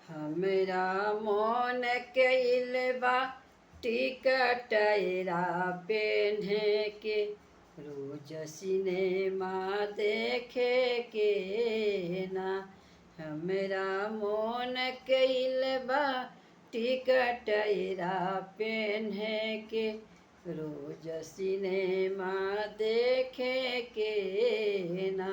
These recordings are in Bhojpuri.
हमरा मन कइल बा टिकटैरा पेन्हे के रोज सिनेमा देखे के ना। हमरा मन कइल बा टिकटैरा पेन्हे के रोज सिनेमा देखे के ना।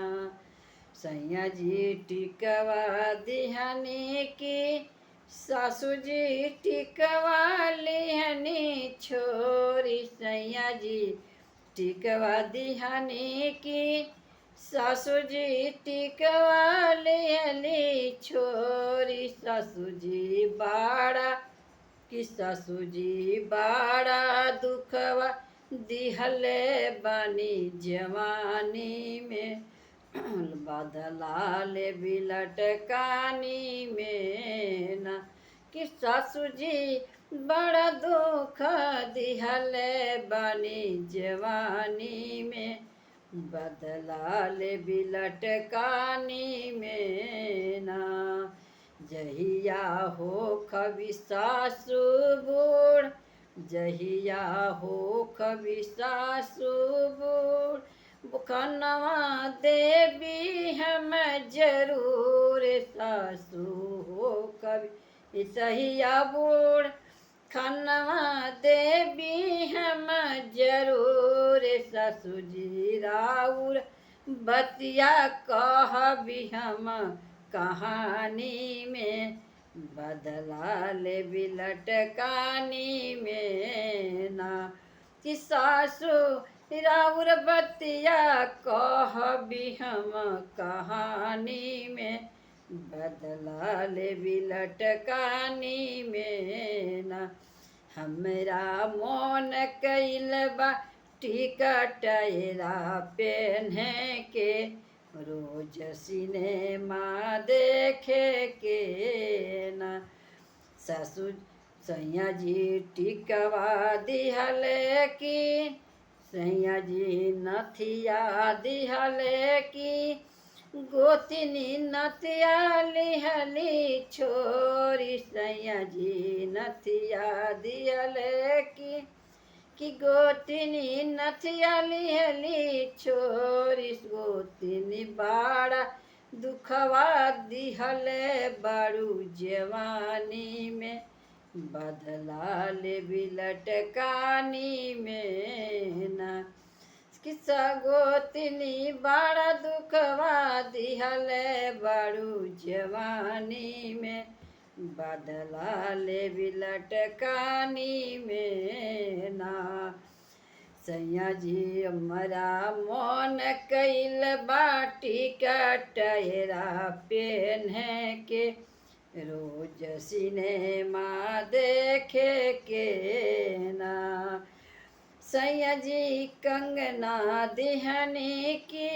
सैया जी टिकवा दिहनी की सासू जी टिकवा लिहनी छोरी। सैया जी टिकवा दिहनी की सासू जी टिकवा लिहली छोरी। सासू जी बाड़ा कि सासू जी बाड़ा दुखवा दिहले बानी जवानी में बदला ले बिलट कानी में ना। कि सासू जी बड़ा दुख दिहले बानी जवानी में बदला ले बिलट कानी में ना। जहिया हो कवि सासू बूढ़ जहिया हो कवि सासू बूढ़ कनवा देवी हम जरूर। सासू हो कवि सहिया बूढ़ खनवा देवी हम जरूर। सासू जी राउर बतिया कहबी हम कहानी में बदला ले बिलट कानी में ना। कि सासू राउर बतिया कहबी हम कहानी में बदला ले बिलट कानी में ना। हमरा मन कइल बा टिकटैरा पेन्हे के रोज सिनेमा देखे के ना। सासू सैया जी टिकवा दिहले की सैया जी नथिया दिहले की गोतिनी नथिया लिहली छोरी। सैया जी नथिया दिहले की गोतिनी नथिया लिहली छोरी। गोतिनी बाड़ा दुखवा दिहले बड़ू जवानी में बदला ले बिलट कानी में ना। किस्सा गोतिनी बड़ा दुखवा दिहले बड़ू जवानी में बदला ले बिलट कानी में ना। सैया जी हमरा मन कइल बा टिकटैरा पेन्हे के रोज सिनेमा देखे के ना। सैया जी कंगना दिहनी की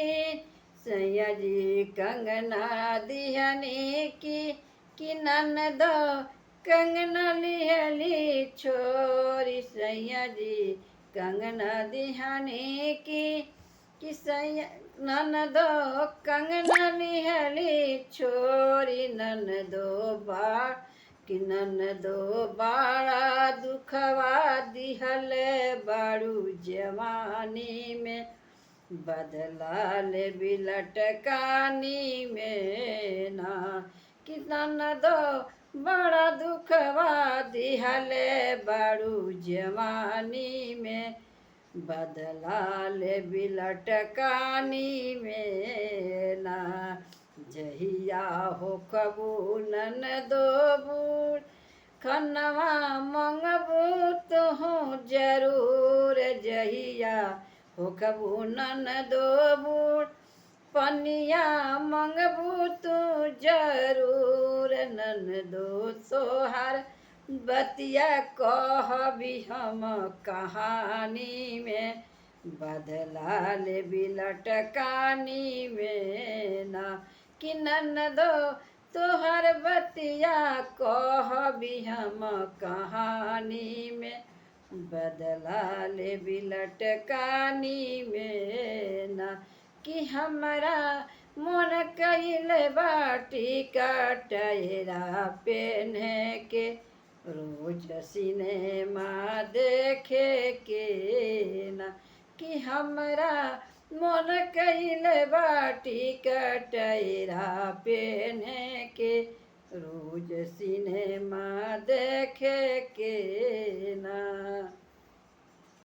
सैया जी कंगना दिहनी की ननदो कंगना लिहली छोरी। सैया जी कंगना दिहनी की सैया ननदो कंगना लिहली छोरी। ननदो बाड़ा दुखवा दिहले बड़ू जवानी में बदला ले बिलट कानी में ना। कि ननदो बड़ा दुखवा दिहले बड़ू जवानी में बदला ले बिलट कानी में ना। जहिया हो कबू ननदो बूढ़ खनवा मंगबू तुहू जरूर। जहिया हो कबू ननदो बूढ़ पनिया मंगबू तू जरूर। ननदो सोहार बतिया कहबी हम कहानी में बदला ले बिलट कानी में ना। कि ननदो तोहर बतिया कहबी हम कहानी में बदला ले बिलट कानी में ना। कि हमरा मन कइले बाटी कटरा पेन्हे के रोज सिनेमा देखे के ना कि हमरा मन कइले बाटी कटरा पेन्हे के रोज सिनेमा देखे के ना।